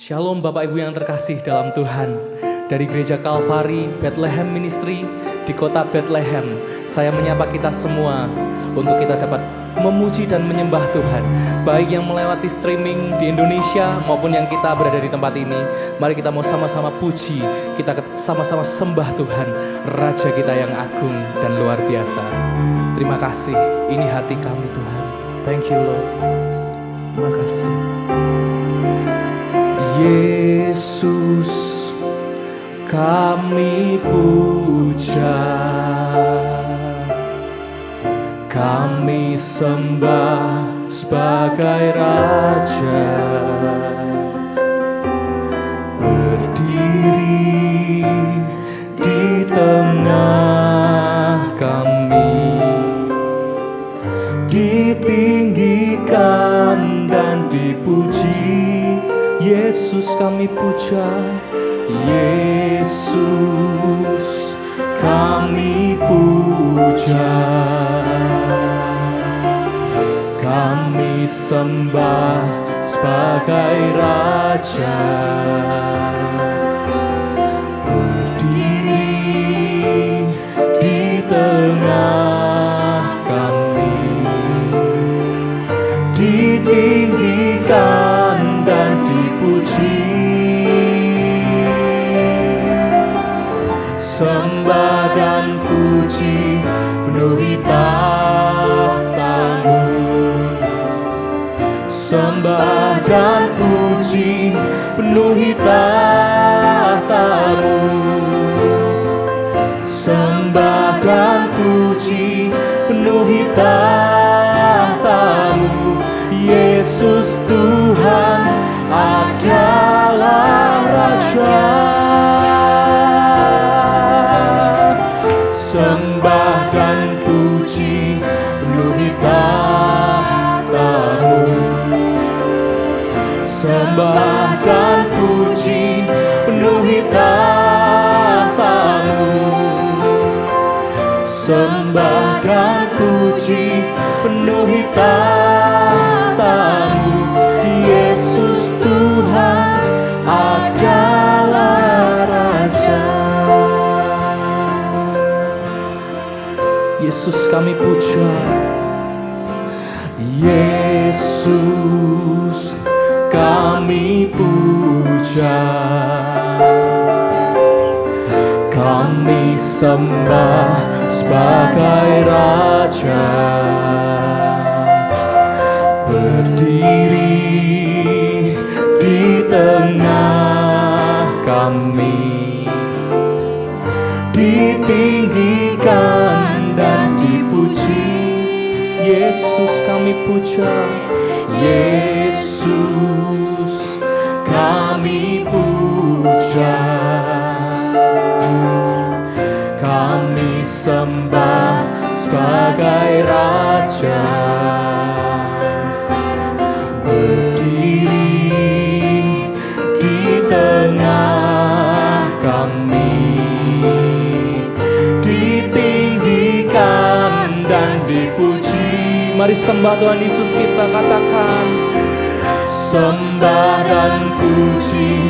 Shalom Bapak Ibu yang terkasih dalam Tuhan. Dari Gereja Kalvari Bethlehem Ministry di kota Bethlehem, saya menyapa kita semua untuk kita dapat memuji dan menyembah Tuhan. Baik yang melewati streaming di Indonesia maupun yang kita berada di tempat ini. Mari kita mau sama-sama puji, kita sama-sama sembah Tuhan, Raja kita yang agung dan luar biasa. Terima kasih, ini hati kami Tuhan. Thank you Lord. Terima kasih. Yesus, kami puja, kami sembah sebagai Raja, berdiri di tengah kami, ditinggikan dan dipuji. Yesus kami puja, Yesus kami puja, kami sembah sebagai Raja, berdiri di tengah kami, ditinggikan dan dipuji. Sembah dan puji penuhi tahta-Mu. Sembah dan puji penuhi tahta-Mu. Sembah dan puji penuhi tahta-Mu. Yesus Tuhan adalah Raja. Sembah dan puji penuhi tahta-Mu. Sembah dan puji penuhi tahta-Mu. Sembah dan puji penuhi tahta-Mu. Yesus Tuhan adalah Raja. Yesus kami puja, Yesus kami puja, kami sembah sebagai Raja, berdiri di tengah kami, ditinggikan dan dipuji. Yesus kami puja, Yesus kami puja, kami sembah sebagai Raja, berdiri di tengah kami, ditinggikan dan dipuji. Mari sembah Tuhan Yesus, kita katakan. Sembah dan puji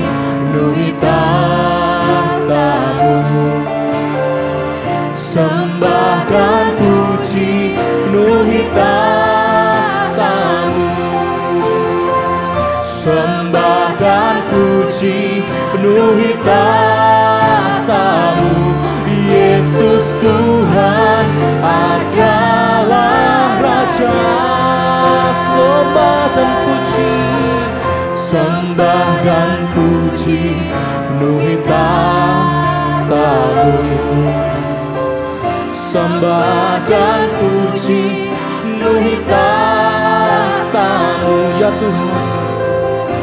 penuhi tahta-Mu. Sembah dan puji penuhi tahta-Mu. Sembah dan puji penuhi tahta-Mu. Yesus Tuhan adalah Raja. Sembah dan puji, sembah dan puji penuhi tahta-Mu. Sembah dan puji penuhi tahta-Mu, ya Tuhan.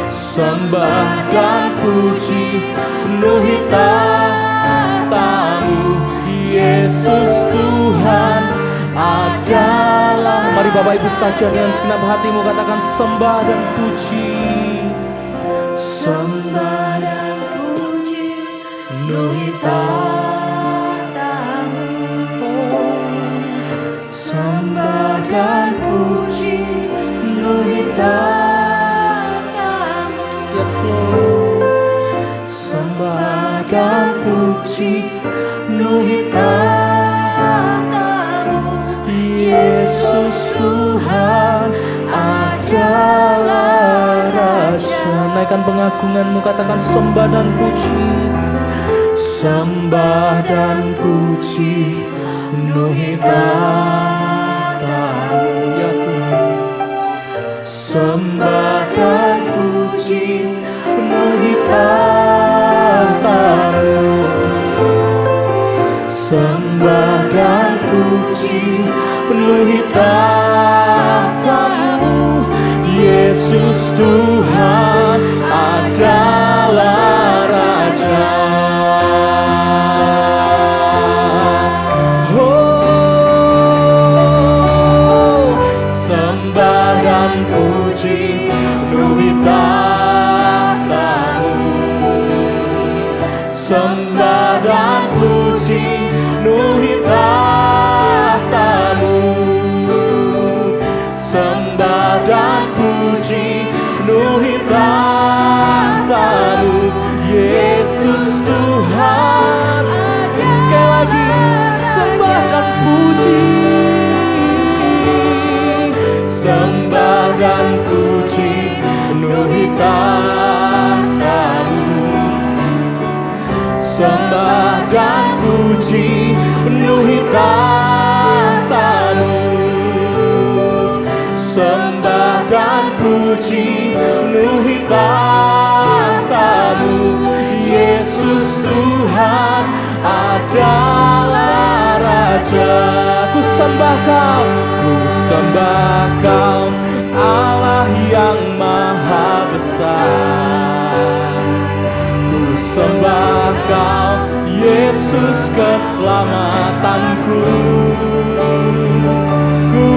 Sembah dan puji penuhi tahta-Mu. Yesus Tuhan adalah. Mari Bapak Ibu saja dengan segenap hatimu katakan sembah dan puji. Sembah dan puji penuhi tahta-Mu. Sembah dan puji penuhi tahta-Mu. Yes Lord. dan puji penuhi tahta-Mu. Yesus Tuhan adalah Raja. Naikkan pengagungan-Mu, katakan sembah dan puji. Sembah dan puji penuhi tahta-Mu, ya Tuhan. Sembah dan puji penuhi tahta-Mu. Sembah dan puji penuhi tahta-Mu. Yesus Tuhan adalah Raja. Oh, sembah dan puji penuhi tahta-Mu. Sembah dan puji penuhi tahta-Mu. Sembah dan puji penuhi tahta-Mu. Yesus Tuhan. Sekali lagi, sembah dan puji. Sembah dan puji penuhi tahta-Mu. Sembah dan puji penuhi tahta-Mu. Sembah dan puji penuhi tahta-Mu. Yesus Tuhan adalah Raja. Ku sembah Kau, ku sembah Kau, Allah yang Maha Besar. Ku sembah Kau, Yesus keselamatanku. Ku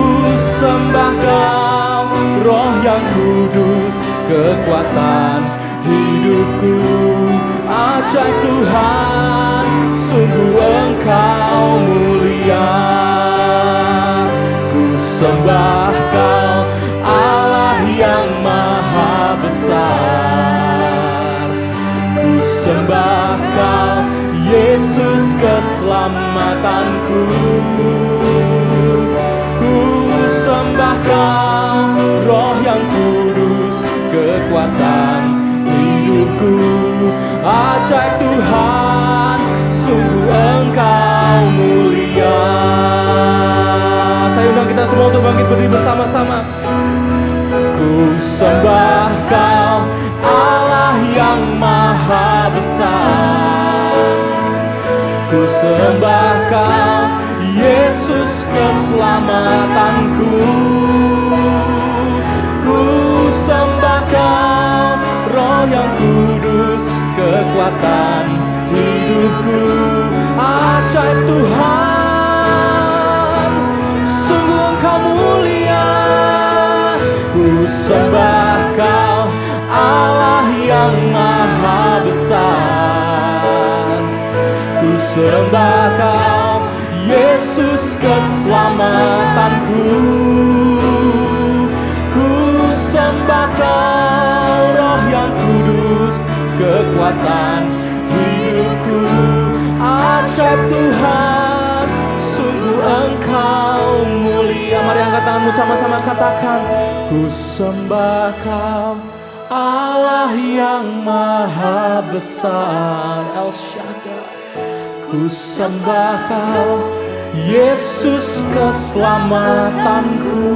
sembah Kau, Roh yang Kudus, kekuatan hidupku. Ajaib Tuhan, sungguh Engkau mulia. Ku sembah Kau, Allah yang Maha Besar. Ku sembah Kau, Yesus keselamatanku. Ku sembah Kau, Roh yang Kudus, kekuatan hidupku. Ajaib Tuhan, sungguh Engkau mulia. Saya undang kita semua untuk bangkit berdiri bersama-sama. Ku sembah Kau, Allah yang Maha Besar. Ku sembah Kau, Yesus keselamatanku. Ku sembah Kau, Roh yang Kudus, kekuatan hidupku. Ajaib Tuhan, sungguh Engkau mulia. Ku sembah Kau, Allah yang Maha Besar. Ku sembah Kau, Yesus keselamatanku. Ku sembah Kau, Roh yang Kudus, kekuatan hidupku. Ajaib Tuhan, sungguh Engkau mulia. Mari angkat tanganmu sama-sama katakan. Ku sembah Kau, Allah yang Maha Besar, El Shaddai. Ku sembah Kau, Yesus keselamatanku.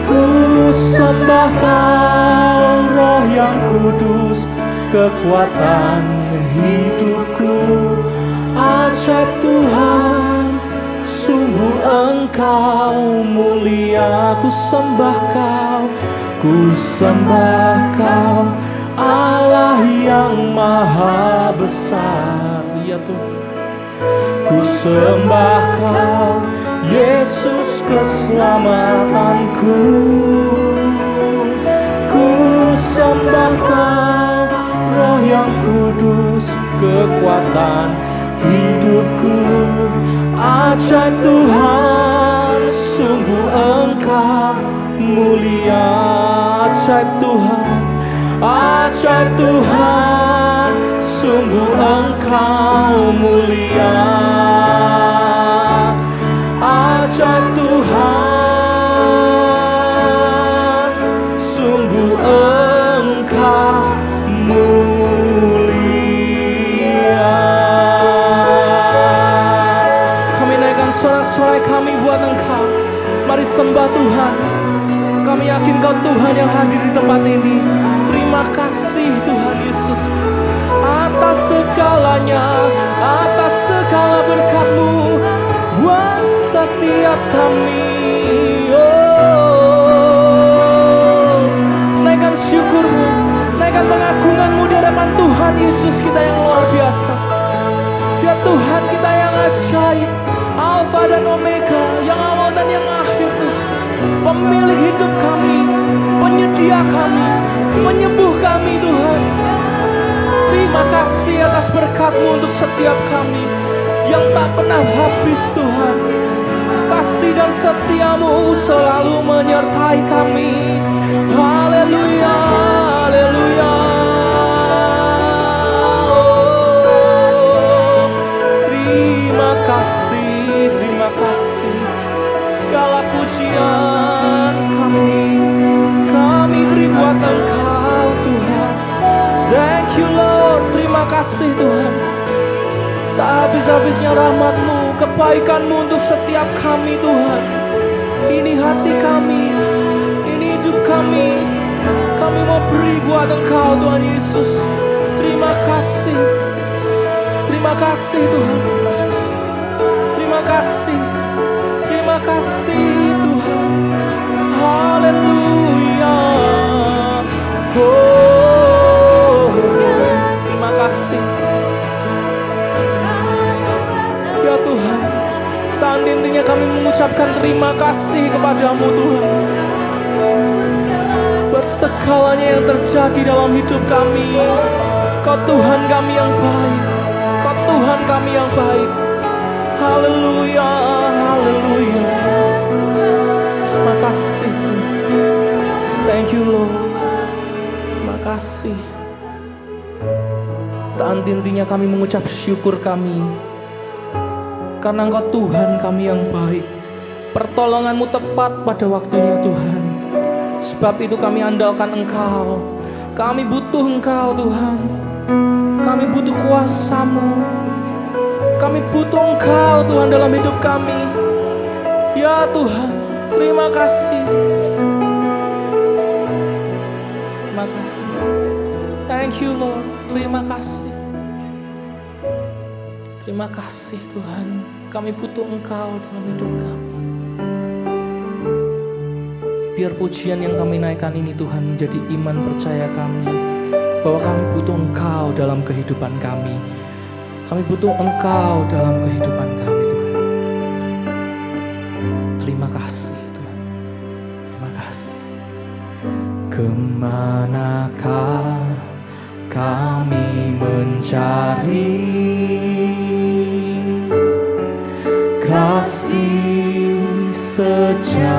Ku sembah Kau, Roh yang Kudus, kekuatan hidupku. Ajaib Tuhan, sungguh Engkau mulia. Ku sembah Kau, ku sembah Kau, Allah yang Maha Besar. Ya Tuhan, ku sembah Kau, Yesus keselamatanku. Ku sembah Kau, Roh yang Kudus, kekuatan hidupku. Ajaib Tuhan, sungguh Engkau mulia. Ajaib Tuhan, ajaib Tuhan, sungguh Engkau mulia. Ajaib Tuhan, sungguh Engkau mulia. Kami naikkan sorak-sorai kami buat Engkau. Mari sembah Tuhan. Kami yakin Kau Tuhan yang hadir di tempat ini. Terima kasih Tuhan Yesus atas segalanya, atas segala berkat-Mu buat setiap kami. Oh, naikkan syukur-Mu, naikkan pengagungan-Mu di hadapan Tuhan Yesus kita yang luar biasa. Dia Tuhan kita yang ajaib, Alfa dan Omega, yang awal dan yang akhir Tuhan. Pemilik hidup kami, penyedia kami, penyembuh kami Tuhan. Terima kasih atas berkat-Mu untuk setiap kami yang tak pernah habis Tuhan. Kasih dan setia-Mu selalu menyertai kami. Haleluya, haleluya. Oh, terima kasih, terima kasih. Segala pujian kami beri buat Engkau Tuhan. Thank you Lord, terima kasih Tuhan. Tak habis-habisnya rahmat-Mu, kebaikan-Mu untuk setiap kami Tuhan. Ini hati kami, ini hidup kami. Kami mau beri buat Engkau Tuhan Yesus. Terima kasih, terima kasih Tuhan. Terima kasih, terima kasih Tuhan. Haleluya. Oh, terima kasih. Ya Tuhan, tak henti-hentinya kami mengucapkan terima kasih kepadamu Tuhan. Buat segalanya yang terjadi dalam hidup kami. Kau Tuhan kami yang baik, Kau Tuhan kami yang baik. Haleluya, haleluya. Terima kasih. Thank you Lord. Terima kasih. Tak henti-hentinya kami mengucap syukur kami, karena Engkau Tuhan kami yang baik. Pertolongan-Mu tepat pada waktunya Tuhan. Sebab itu kami andalkan Engkau. Kami butuh Engkau Tuhan. Kami butuh kuasa-Mu. Kami butuh Engkau Tuhan dalam hidup kami. Ya Tuhan, terima kasih. Terima kasih. Thank you Lord. Terima kasih. Terima kasih Tuhan. Kami butuh Engkau dalam hidup kami. Biar pujian yang kami naikkan ini Tuhan menjadi iman percaya kami, bahwa kami butuh Engkau dalam kehidupan kami. Kami butuh Engkau dalam kehidupan kami Tuhan. Terima kasih Tuhan. Terima kasih. Kemanakah kami mencari kasih sejati?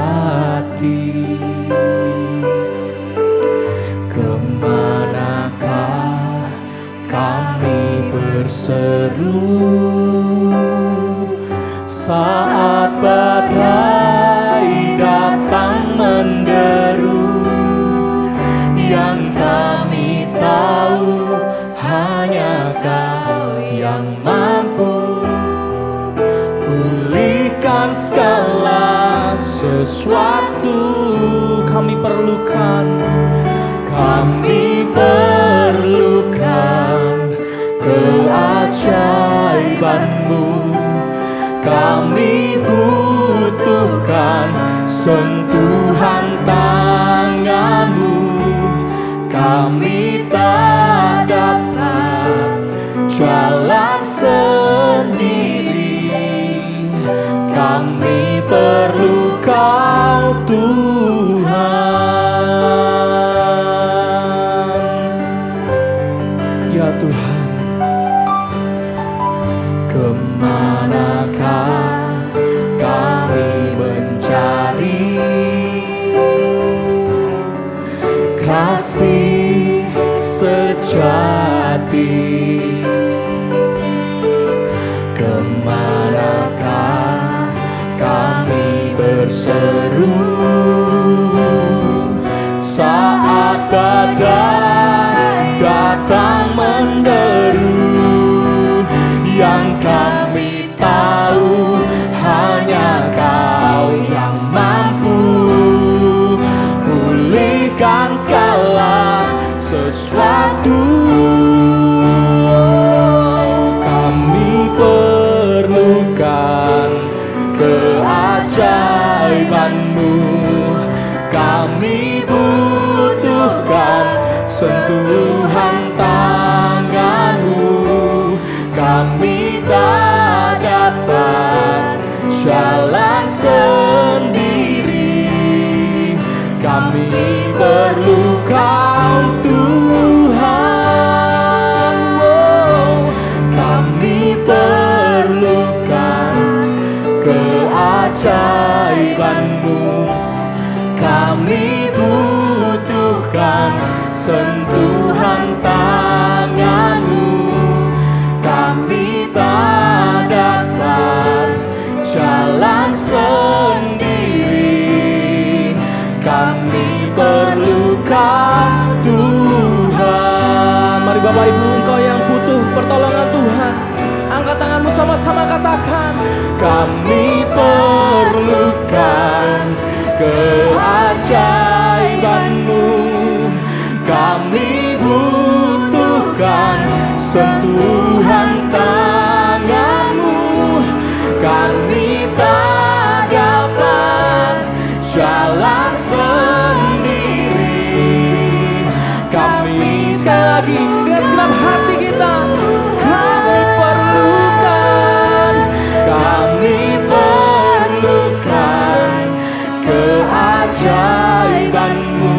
Kemanakah kami berseru saat badai datang menderu? Yang kami tahu hanya Kau yang mampu pulihkan segala sesuatu. Kami perlukan keajaiban-Mu. Kami butuhkan sentuhan tangan-Mu. Kami tak dapat jalan sendiri. Kami perlu Kau Tuhan. Ya Tuhan, kemanakah kami mencari kasih sejati? hati. Kemanakah kami berseru saat badai datang menderu? Yang kami tahu hanya Kau yang mampu pulihkan segala sesuatu. Kami perlukan keajaiban-Mu, kami butuhkan sentuhan tangan-Mu. Kami tak dapat jalan sendiri, kami perlu Kau Tuhan. Kami perlukan keajaiban-Mu, kami butuhkan sentuhan tangan-Mu. Kami tak dapat jalan sendiri, kami perlu Kau Tuhan. Mari Bapak Ibu, engkau yang butuh pertolongan Tuhan, angkat tanganmu sama-sama katakan, kami perlukan keajaiban-Mu, kami butuhkan sentuhan tangan-Mu. Kami tak dapat jalan sendiri, kami sekali lagi dengan segenap hati kita, kami perlukan keajaiban-Mu,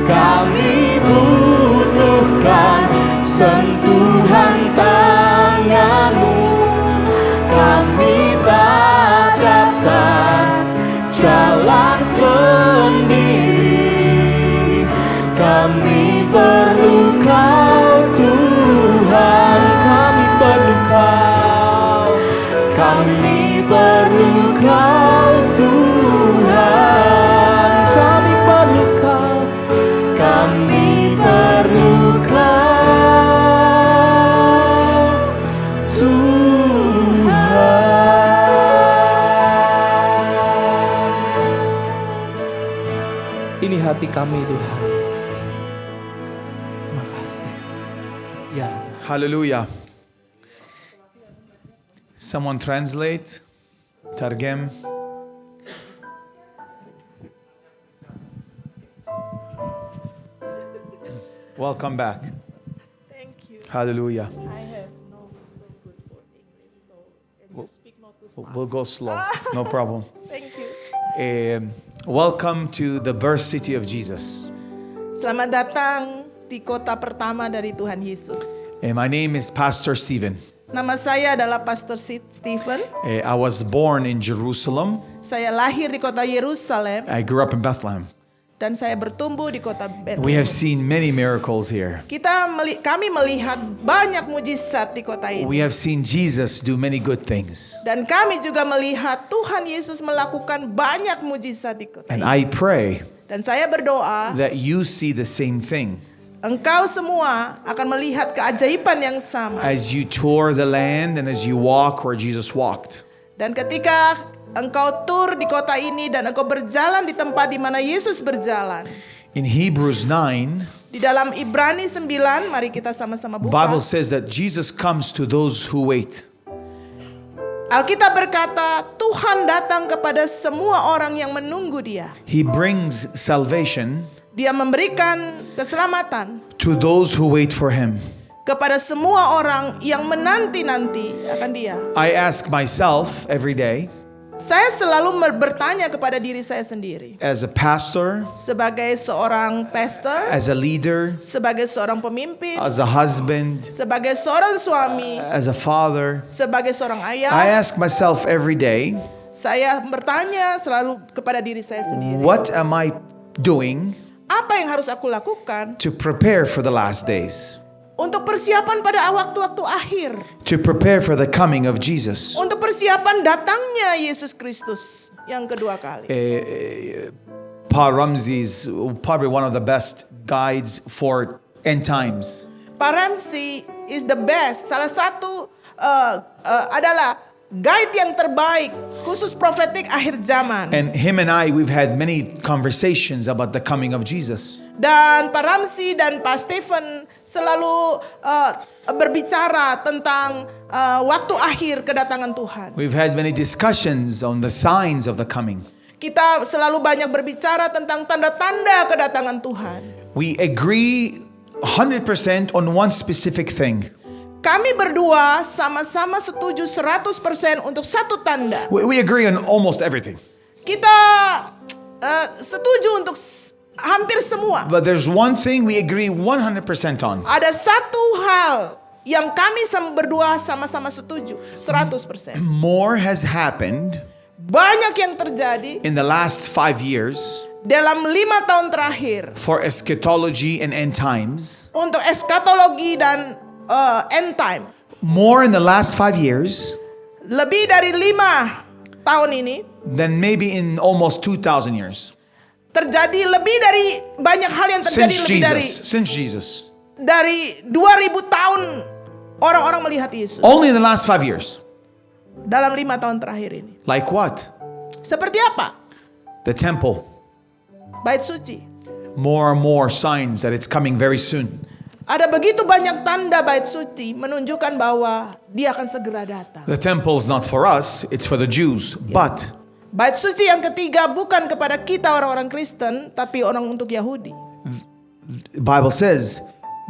kami butuhkan sentuhan tangan-Mu. Kami tak dapat jalan sendiri, kami perlu Kau Tuhan. Kami perlu Kau, kami perlu Kau Tuhan. Kami perlu Kau, kami perlu Kau Tuhan. Ini hati kami Tuhan. Terima kasih. Ya. Hallelujah. Someone translate. Targem. Welcome back. Thank you. Hallelujah. I have no so good for English, so and you speak not too fast. We'll go slow. No problem. Thank you. Welcome to the birth city of Jesus. Selamat datang di kota pertama dari Tuhan Yesus. My name is Pastor Stephen. Nama saya adalah Pastor Stephen. I was born in Jerusalem. Saya lahir di kota Yerusalem I grew up in Bethlehem. dan saya bertumbuh di kota We have Bethlehem. seen many miracles here. Kami melihat banyak mujizat di kota We ini. have seen Jesus do many good things. Dan kami juga melihat Tuhan Yesus melakukan banyak mujizat di kota And ini. I pray Dan saya berdoa, that you see the same thing engkau semua akan melihat keajaiban yang sama. as you tour the land and as you walk where Jesus walked. Dan ketika engkau tur di kota ini dan engkau berjalan di tempat di mana Yesus berjalan. In Hebrews 9, Di dalam Ibrani 9, mari kita sama-sama the buka. Bible says that Jesus comes to those who wait. Alkitab berkata, Tuhan datang kepada semua orang yang menunggu Dia. He brings salvation Dia memberikan keselamatan to those who wait for Him. kepada semua orang yang menanti-nanti akan Dia. I ask myself every day, Saya selalu bertanya kepada diri saya sendiri. as a pastor, Sebagai seorang pastor, as a leader, sebagai seorang pemimpin, as a husband, sebagai seorang suami, as a father, sebagai seorang I ayah, ask myself every day, saya bertanya selalu kepada diri saya sendiri. what am I doing Apa yang harus aku lakukan to prepare for the last days? Untuk persiapan pada waktu-waktu akhir. to prepare for the coming of Jesus. Untuk persiapan datangnya Yesus Kristus yang kedua kali. Pa Ramsey is probably one of the best guides for end times. Pak Ramsey is the best. Salah satu adalah guide yang terbaik khusus profetik akhir zaman. And him and I, we've had many conversations about the coming of Jesus. Dan Pak Ramsey dan Pak Stephen selalu berbicara tentang waktu akhir kedatangan Tuhan. We've had many discussions on the signs of the coming. Kita selalu banyak berbicara tentang tanda-tanda kedatangan Tuhan. We agree 100% on one specific thing. Kami berdua sama-sama setuju 100% untuk satu tanda. We agree on almost everything. Kita setuju untuk hampir semua. But there's one thing we agree 100% on. Ada satu hal yang kami berdua sama-sama setuju 100%. More has happened Banyak yang terjadi in the last 5 years dalam 5 tahun terakhir for eschatology and end times. untuk eskatologi dan end time. More in the last 5 years Lebih dari 5 tahun ini than maybe in almost 2,000 years. terjadi lebih dari banyak hal yang terjadi Since Jesus. dari 2000 tahun orang-orang melihat Yesus. Only in the last 5 years. Dalam 5 tahun terakhir ini. Like what? Seperti apa? The temple. Bait suci. More and more signs that it's coming very soon. Ada begitu banyak tanda bait suci menunjukkan bahwa dia akan segera datang. The temple is not for us, it's for the Jews. But Bait suci yang ketiga bukan kepada kita orang-orang Kristen, tapi orang untuk Yahudi. the Bible says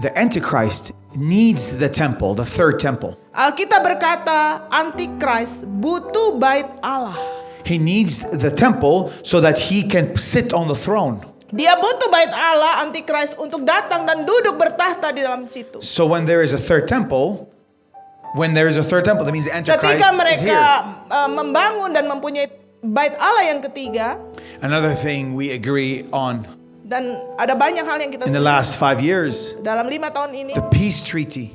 the Antichrist needs the temple, the third temple. Alkitab berkata, Antikris butuh bait Allah. He needs the temple so that he can sit on the throne. Dia butuh bait Allah, Antikris, untuk datang dan duduk bertahta di dalam situ. So when there is a third temple, that means Antichrist Ketika is mereka here. membangun dan mempunyai bait Allah yang ketiga, Another thing we agree on dan ada banyak hal yang kita in the setuju. last 5 years, Dalam 5 tahun ini, the peace treaty,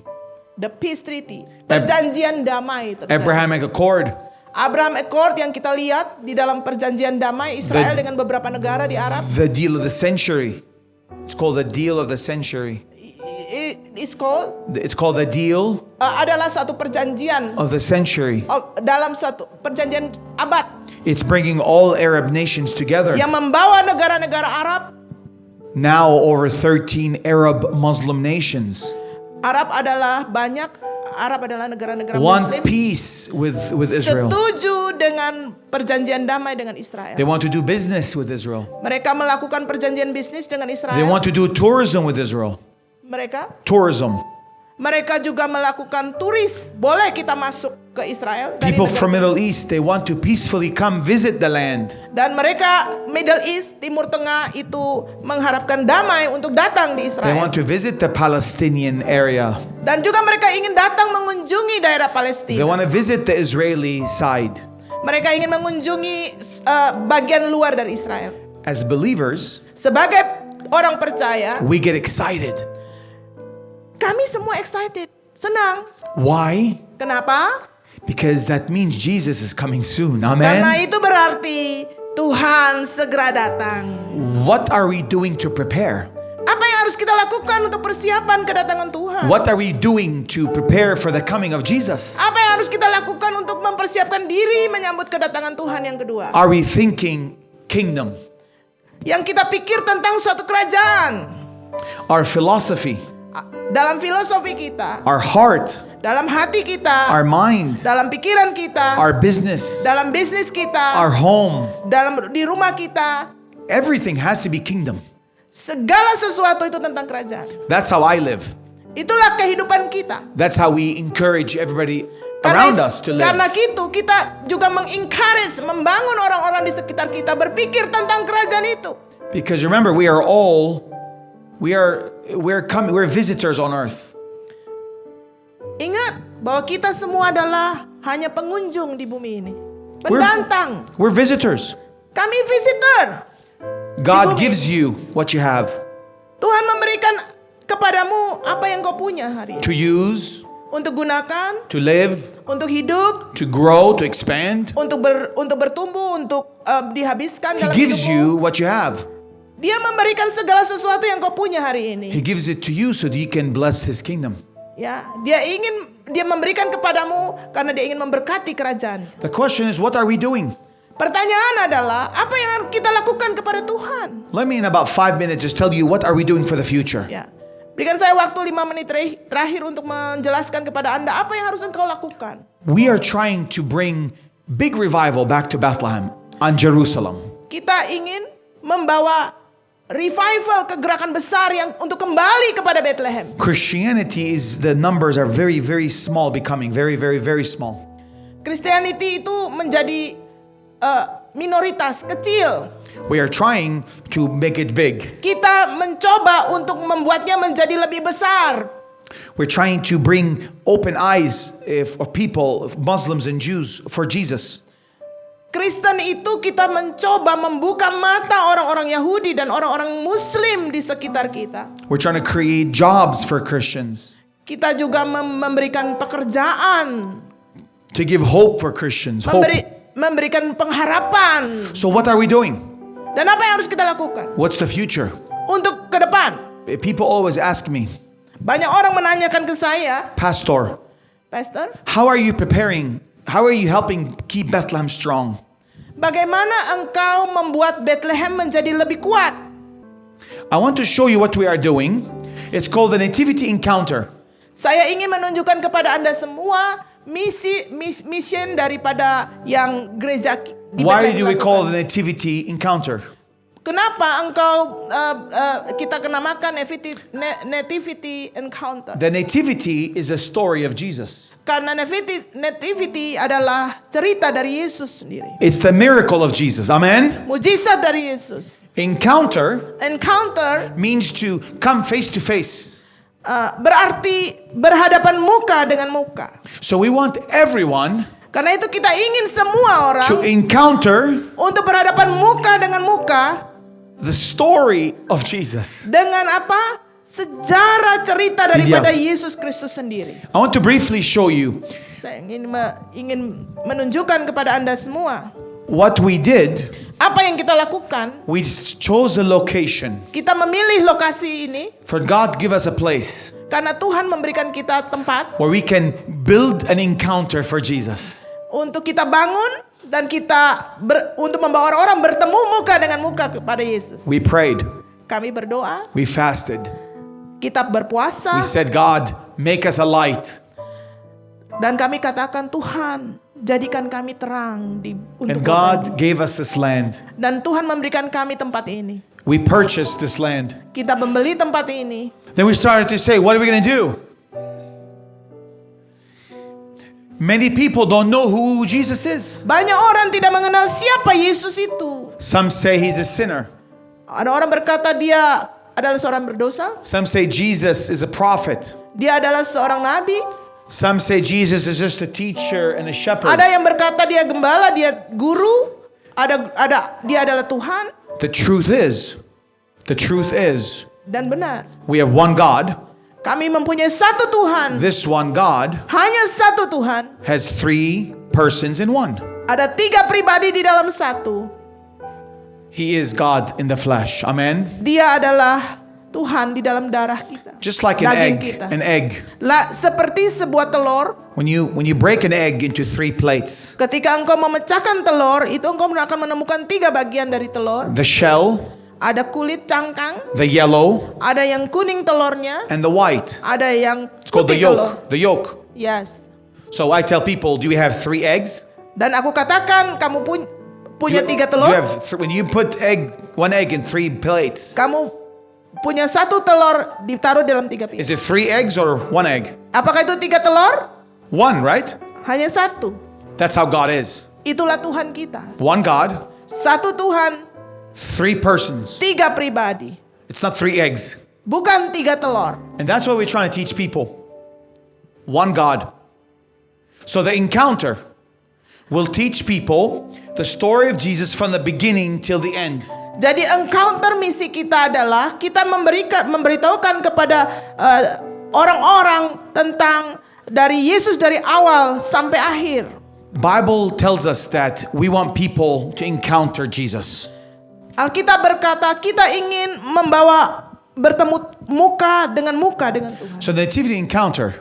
the peace treaty, perjanjian damai terjadi. Abrahamic Accord, Abraham Accord yang kita lihat di dalam perjanjian damai Israel dengan beberapa negara di Arab. the deal of the century. It's called the deal of the century. It's called the deal adalah satu perjanjian of the century. dalam satu perjanjian abad It's bringing all Arab nations together. yang membawa negara-negara Arab. Now over 13 Arab Muslim nations. Arab adalah negara-negara Want Muslim peace with Israel. setuju dengan perjanjian damai dengan Israel. They want to do business with Israel. Mereka melakukan perjanjian bisnis dengan They Israel. want to do tourism with Israel. Mereka juga melakukan turis. Boleh kita masuk ke Israel dari People negara from Middle East, they want to peacefully come visit the land. Dan mereka Middle East, Timur Tengah itu mengharapkan damai untuk datang di They Israel. want to visit the Palestinian area. Dan juga mereka ingin datang mengunjungi daerah They Palestina. want to visit the Israeli side. Mereka ingin mengunjungi bagian luar dari Israel. As believers, Sebagai orang percaya, we get excited. kami semua excited, senang. Why? Kenapa? Because that means Jesus is coming soon. Karena Amen. itu berarti Tuhan segera datang. What are we doing to prepare? Apa yang harus kita lakukan untuk persiapan kedatangan Tuhan? What are we doing to prepare for the coming of Jesus? Apa yang harus kita lakukan untuk mempersiapkan diri menyambut kedatangan Tuhan yang kedua? Are we thinking kingdom? Yang kita pikir tentang suatu kerajaan. Our philosophy, Dalam filosofi kita, our heart, dalam hati kita, our mind, dalam pikiran kita, our business, dalam bisnis kita, our home. di rumah kita, Everything has to be kingdom. segala sesuatu itu tentang kerajaan. That's how I live. Itulah kehidupan kita. That's how we encourage everybody around us to live. Karena itu kita juga mengencourage, membangun orang-orang di sekitar kita berpikir tentang kerajaan itu. Because remember, we're visitors on earth. Ingat bahwa kita semua adalah hanya pengunjung di bumi ini. Pendatang. We're visitors. Kami visitor. God bumi. gives you what you have. Tuhan memberikan kepadamu apa yang kau punya hari ini. to use, Untuk gunakan, to live, untuk hidup, to grow, to expand. untuk bertumbuh, untuk dihabiskan He dalam gives hidupmu. you what you have. Dia memberikan segala sesuatu yang kau punya hari ini. He gives it to you so that you can bless His kingdom. Ya, dia memberikan kepadamu karena dia ingin memberkati kerajaan. The question is, what are we doing? Pertanyaan adalah, apa yang kita lakukan kepada Tuhan? Let me in about 5 minutes just tell you what are we doing for the future. Ya. Berikan saya waktu 5 menit terakhir untuk menjelaskan kepada Anda apa yang harus engkau lakukan. We are trying to bring big revival back to Bethlehem and Jerusalem. Kita ingin membawa revival, kegerakan besar yang untuk kembali kepada Bethlehem. Christianity is, the numbers are very, very small, becoming very, very, very small. Christianity itu menjadi minoritas kecil. We are trying to make it big. Kita mencoba untuk membuatnya menjadi lebih besar. We're trying to bring open eyes of people, of Muslims and Jews, for Jesus. Kristen itu kita mencoba membuka mata orang-orang Yahudi dan orang-orang Muslim di sekitar kita. We're trying to create jobs for Christians, Kita juga memberikan pekerjaan, to give hope for Christians. Hope. memberikan pengharapan. So what are we doing? Dan apa yang harus kita lakukan What's the future? untuk ke depan? People always ask me, Banyak orang menanyakan ke saya, Pastor, Pastor, how are you preparing? How are you helping keep Bethlehem strong? bagaimana engkau membuat Bethlehem menjadi lebih kuat? I want to show you what we are doing. It's called the Nativity Encounter. Saya ingin menunjukkan kepada Anda semua mission daripada yang gereja di Why Bethlehem do we call lakukan. the Nativity Encounter? Kenapa engkau kita kenamakan Nativity Encounter? The Nativity is a story of Jesus. Karena Nativity adalah cerita dari Yesus sendiri. It's the miracle of Jesus. Amen? Mujizat dari Yesus. Encounter Encounter means to come face to face. berarti berhadapan muka dengan muka. So we want everyone Karena itu kita ingin semua orang to encounter untuk berhadapan muka dengan muka the story of Jesus. dengan apa? Sejarah cerita daripada Yesus Kristus sendiri. I want to briefly show you Saya ingin menunjukkan kepada Anda semua what we did. apa yang kita lakukan. We chose a location Kita memilih lokasi ini for God to give us a place karena Tuhan memberikan kita tempat where we can build an encounter for Jesus. untuk kita bangun dan kita untuk membawa orang-orang bertemu muka dengan muka kepada Yesus. We prayed, Kami berdoa, we fasted, kita berpuasa, we said, God, make us a light. dan kami katakan, Tuhan, jadikan kami terang untuk And kota God ini. gave us this land. Dan Tuhan memberikan kami tempat ini. We purchased this land. Kita membeli tempat ini. Then we started to say, what are we going to do? Many people don't know who Jesus is. Banyak orang tidak mengenal siapa Yesus itu. Some say he's a sinner. Ada orang berkata dia adalah seorang berdosa. Some say Jesus is a prophet. Dia adalah seorang nabi. Some say Jesus is just a teacher and a shepherd. Ada yang berkata dia gembala, dia guru. Dia adalah Tuhan. The truth is, Dan benar, we have one God. kami mempunyai satu Tuhan. This one God Hanya satu Tuhan. has 3 persons in one. Ada 3 pribadi di dalam satu. He is God in the flesh. Amen. Dia adalah Tuhan di dalam darah kita. Just like an Daging egg, kita. an egg. Seperti sebuah telur. When you break an egg into 3 plates, Ketika engkau memecahkan telur, itu engkau akan menemukan 3 bagian dari telur. the shell, Ada kulit cangkang, the yellow, ada yang kuning telurnya, and the white. ada yang It's called the putih telur. yolk. The yolk. Yes. So I tell people, do you have 3 eggs? Dan aku katakan kamu punya 3 telur. When you put 1 egg in 3 plates, Kamu punya 1 telur ditaruh dalam 3 piring. is it 3 eggs or 1 egg? Apakah itu 3 telur? 1, right? Hanya 1. That's how God is. Itulah Tuhan kita. One God, Satu Tuhan, 3 persons. 3 pribadi. It's not 3 eggs. Bukan 3 telur. And that's what we're trying to teach people. One God. So the encounter will teach people the story of Jesus from the beginning till the end. Jadi encounter misi kita adalah kita memberitahukan kepada orang-orang tentang dari Yesus dari awal sampai akhir. Bible tells us that we want people to encounter Jesus. Alkitab berkata kita ingin bertemu muka dengan Tuhan. So the Nativity Encounter,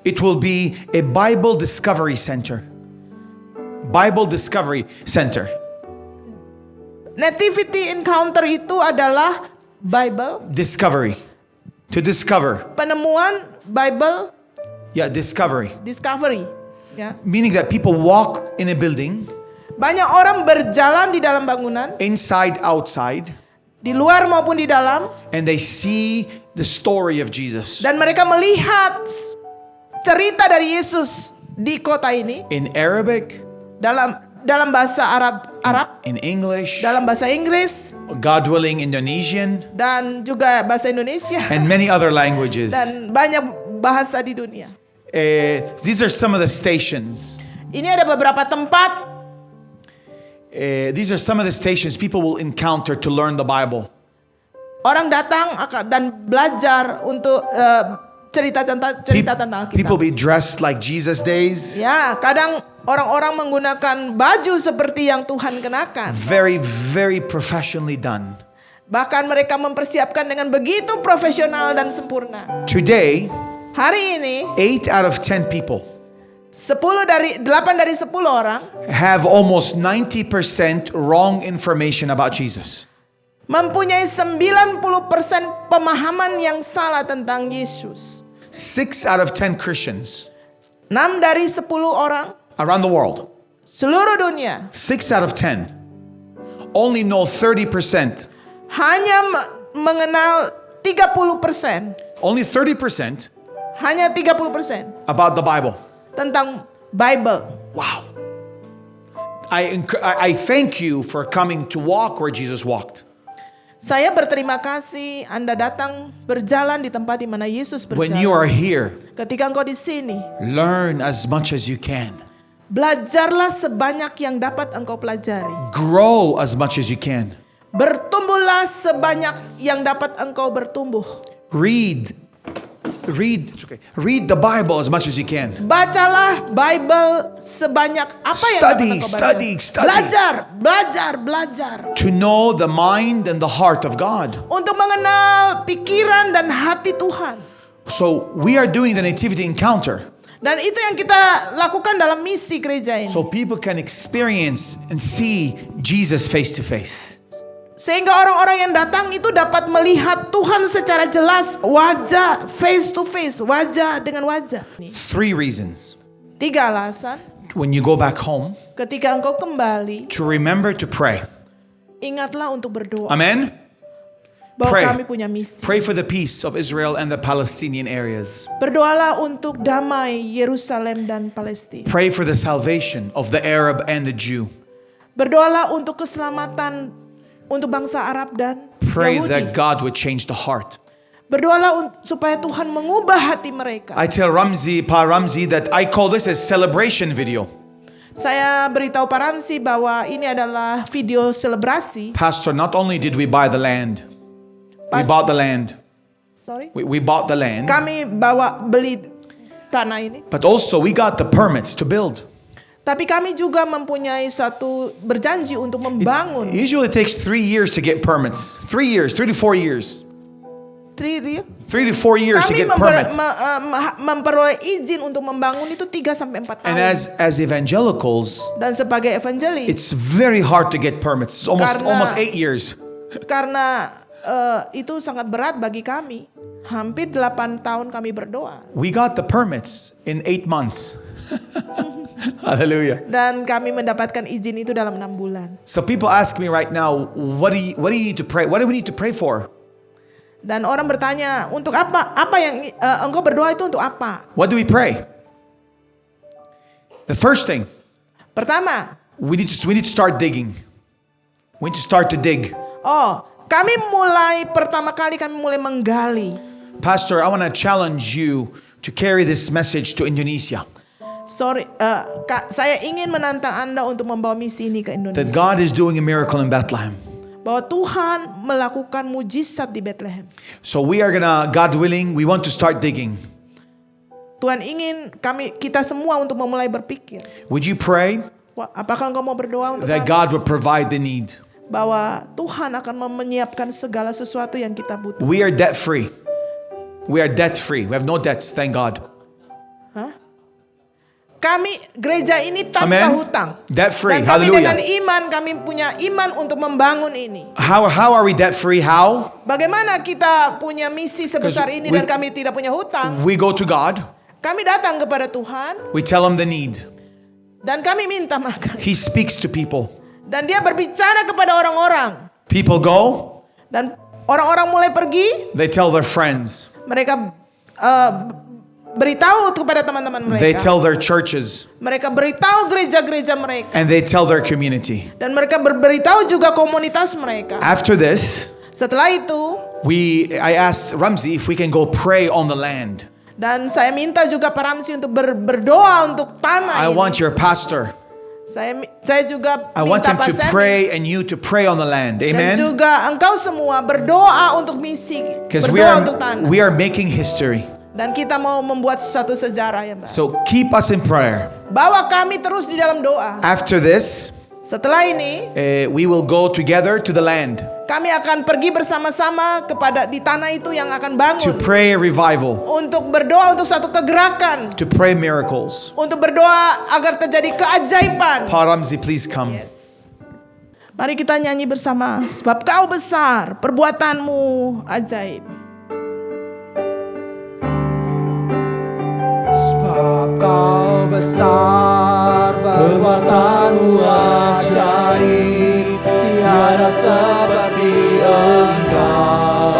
it will be a Bible Discovery Center. Bible Discovery Center. Nativity Encounter itu adalah Bible Discovery. To discover. penemuan, Bible Yeah, discovery. discovery. Ya. Meaning that people walk in a building, Banyak orang berjalan di dalam bangunan, inside, outside, di luar maupun di dalam, and they see the story of Jesus. dan mereka melihat cerita dari Yesus di kota ini In Arabic, dalam bahasa Arab, in English, dalam bahasa Inggris, God willing, Indonesian, dan juga bahasa Indonesia and many other languages. dan banyak bahasa di dunia. These are some of the stations. Ini ada beberapa tempat. These are some of the stations people will encounter to learn the Bible. Orang datang dan belajar untuk cerita tentang People Alkitab. be dressed like Jesus days. Ya, kadang orang-orang menggunakan baju seperti yang Tuhan kenakan. Very, very professionally done. Bahkan mereka mempersiapkan dengan begitu profesional dan sempurna. Today, Hari ini 8 out of 10 people 8 dari 10 orang have almost 90% wrong information about Jesus. mempunyai 90% pemahaman yang salah tentang Yesus. 6 out of 10 Christians 6 dari 10 orang around the world, seluruh dunia 6 out of 10 only know 30%. hanya mengenal 30%, Only 30% hanya 30% about the Bible. tentang Bible. Wow. I thank you for coming to walk where Jesus walked. Saya berterima kasih Anda datang berjalan di tempat di mana Yesus When you are berjalan. here, Ketika engkau di sini, learn as much as you can. belajarlah sebanyak yang dapat engkau pelajari. Grow as much as you can. Bertumbuhlah sebanyak yang dapat engkau bertumbuh. Read the Bible as much as you can. Bacalah Bible sebanyak apa yang dapat engkau baca. Study. Belajar. To know the mind and the heart of God. Untuk mengenal pikiran dan hati Tuhan. So we are doing the Nativity Encounter. Dan itu yang kita lakukan dalam misi gereja ini. So people can experience and see Jesus face to face. Sehingga orang-orang yang datang itu dapat melihat Tuhan secara jelas, wajah, face to face, wajah dengan wajah. 3 reasons. 3 alasan. When you go back home, Ketika engkau kembali, to remember to pray. ingatlah untuk berdoa. Amen. Bahwa Pray. kami punya misi. Pray for the peace of Israel and the Palestinian areas. Berdoalah untuk damai Yerusalem dan Palestina. Pray for the salvation of the Arab and the Jew. Berdoalah untuk keselamatan untuk bangsa Arab dan Pray Yahudi. that God would change the heart. Berdoalah supaya Tuhan mengubah hati mereka. I tell Pa Ramzi that I call this a celebration video. Saya beritahu Pak Ramzi bahwa ini adalah video selebrasi. Pastor, not only did we buy the land, we bought the land. Sorry. We bought the land, Kami beli tanah ini. but also we got the permits to build. Tapi kami juga mempunyai satu berjanji untuk membangun. It usually takes 3 years to get permits. 3 years, 3 to 4 years. 3 to 4 years to Kami get permits. memperoleh izin untuk membangun itu 3 sampai 4 And tahun. as evangelicals, Dan sebagai evangelis, it's very hard to get permits. It's Karena- almost 8 years. karena itu sangat berat bagi kami. Hampir 8 tahun kami berdoa. We got the permits in 8 months. Hallelujah. Dan kami mendapatkan izin itu dalam 6 bulan. So people ask me right now, what do you need to pray? What do we need to pray for? Dan orang bertanya, untuk apa? Apa yang engkau berdoa itu untuk apa? What do we pray? The first thing, Pertama, we need to start digging. We need to start to dig. kami pertama kali kami mulai menggali. Pastor, I want to challenge you to carry this message to Indonesia. Saya ingin menantang Anda untuk membawa misi ini ke That Indonesia. God is doing a miracle in Bethlehem. bahwa Tuhan melakukan mujizat di Bethlehem. So we are gonna, God willing, we want to start digging. Tuhan ingin kita semua untuk memulai berpikir. Would you pray Wah, apakah engkau mau berdoa untuk that kami? God would provide the need? Bahwa Tuhan akan menyiapkan segala sesuatu yang kita butuh. We are debt free. We are debt free. We have no debts, thank God. Kami gereja ini tanpa Amen. hutang. Debt free. Dan kami dengan Hallelujah. iman, kami punya iman untuk membangun ini. How are we debt free? How? Bagaimana kita punya misi sebesar ini we- dan kami tidak punya hutang? We go to God. Kami datang kepada Tuhan We tell him the need. dan kami minta makan. He speaks to people. Dan dia berbicara kepada orang-orang. People go. Dan orang-orang mulai pergi. They tell their friends. Mereka beritahu kepada teman-teman They mereka. tell their churches. Mereka beritahu gereja-gereja mereka. And they tell their community. Dan mereka beritahu juga komunitas mereka. After this, Setelah itu, I asked Ramsey if we can go pray on the land. dan saya minta juga Pak Ramsi untuk berdoa untuk tanah I ini. want your pastor. Saya juga I want minta him Pak to Sandy pray and you to pray on the land. dan Amen. juga engkau semua berdoa untuk misi, Because berdoa untuk tanah. we are making history. Dan kita mau membuat satu sejarah yang baru. So keep us in prayer. Bawa kami terus di dalam doa. After this, Setelah ini, we will go together to the land kami akan pergi bersama-sama di tanah itu yang akan to bangun. pray a revival, Untuk berdoa untuk satu kegerakan. to pray miracles. Untuk berdoa agar terjadi keajaiban. Pa Ramsey, please come. Yes. Mari kita nyanyi bersama. Sebab kau besar, perbuatanmu ajaib. Sebab kau besar, perbuatanmu ajaib, tiada seperti Engkau,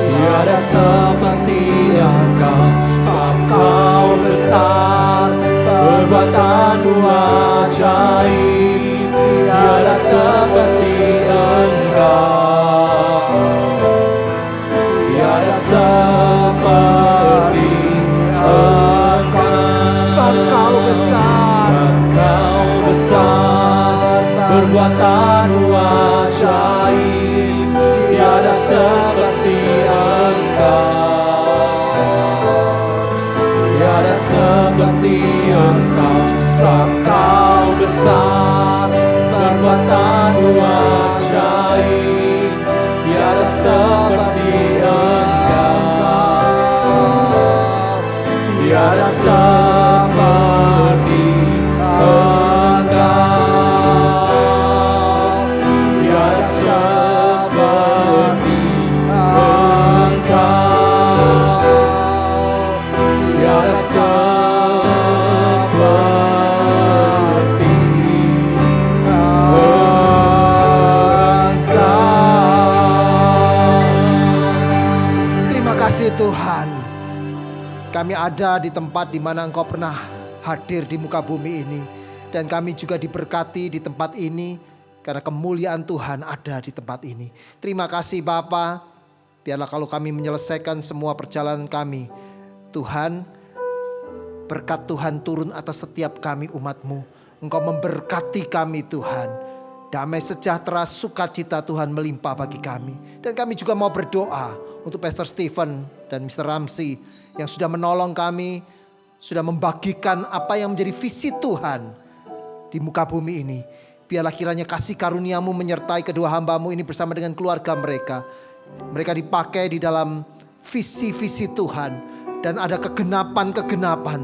tiada seperti Engkau. Sebab kau besar, perbuatanmu ajaib, tiada seperti Engkau, tiada seperti Engkau. Sebab kau besar, perbuatanmu ajaib, tiada seperti Engkau, tiada seperti Engkau. Sebab kau besar, perbuatanmu ajaib, tiada seperti Engkau, tiada seperti Engkau, tiada seperti Engkau, tiada seperti Engkau. Terima kasih Tuhan. Kami ada di tempat di mana Engkau pernah hadir di muka bumi ini. Dan kami juga diberkati di tempat ini karena kemuliaan Tuhan ada di tempat ini. Terima kasih Bapa. Biarlah kalau kami menyelesaikan semua perjalanan kami, Tuhan, berkat Tuhan turun atas setiap kami umat-Mu. Engkau memberkati kami Tuhan. Damai sejahtera, sukacita Tuhan melimpah bagi kami. Dan kami juga mau berdoa untuk Pastor Stephen dan Mr. Ramsey yang sudah menolong kami, sudah membagikan apa yang menjadi visi Tuhan di muka bumi ini. Biarlah kiranya kasih karuniamu menyertai kedua hamba-Mu ini bersama dengan keluarga mereka. Mereka dipakai di dalam visi-visi Tuhan. Dan ada kegenapan-kegenapan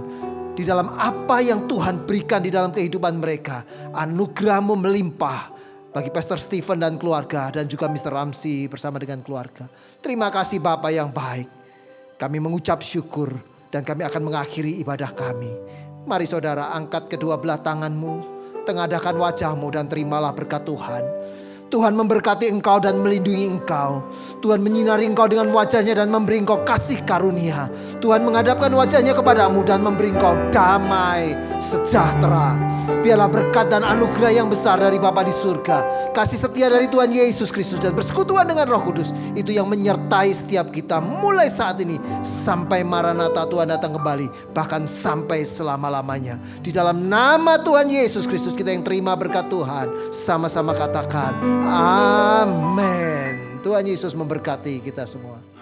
di dalam apa yang Tuhan berikan di dalam kehidupan mereka. Anugerah-Mu melimpah bagi Pastor Stephen dan keluarga. Dan juga Mr. Ramsey bersama dengan keluarga. Terima kasih Bapa yang baik. Kami mengucap syukur dan kami akan mengakhiri ibadah kami. Mari saudara angkat kedua belah tanganmu. Tengadahkan wajahmu dan terimalah berkat Tuhan. Tuhan memberkati engkau dan melindungi engkau. Tuhan menyinari engkau dengan wajahnya dan memberi engkau kasih karunia. Tuhan menghadapkan wajahnya kepadamu dan memberi engkau damai sejahtera. Biarlah berkat dan anugerah yang besar dari Bapa di surga, kasih setia dari Tuhan Yesus Kristus, dan persekutuan dengan Roh Kudus itu yang menyertai setiap kita mulai saat ini sampai Maranatha Tuhan datang kembali, bahkan sampai selama-lamanya. Di dalam nama Tuhan Yesus Kristus kita yang terima berkat Tuhan, sama-sama katakan amin. Tuhan Yesus memberkati kita semua.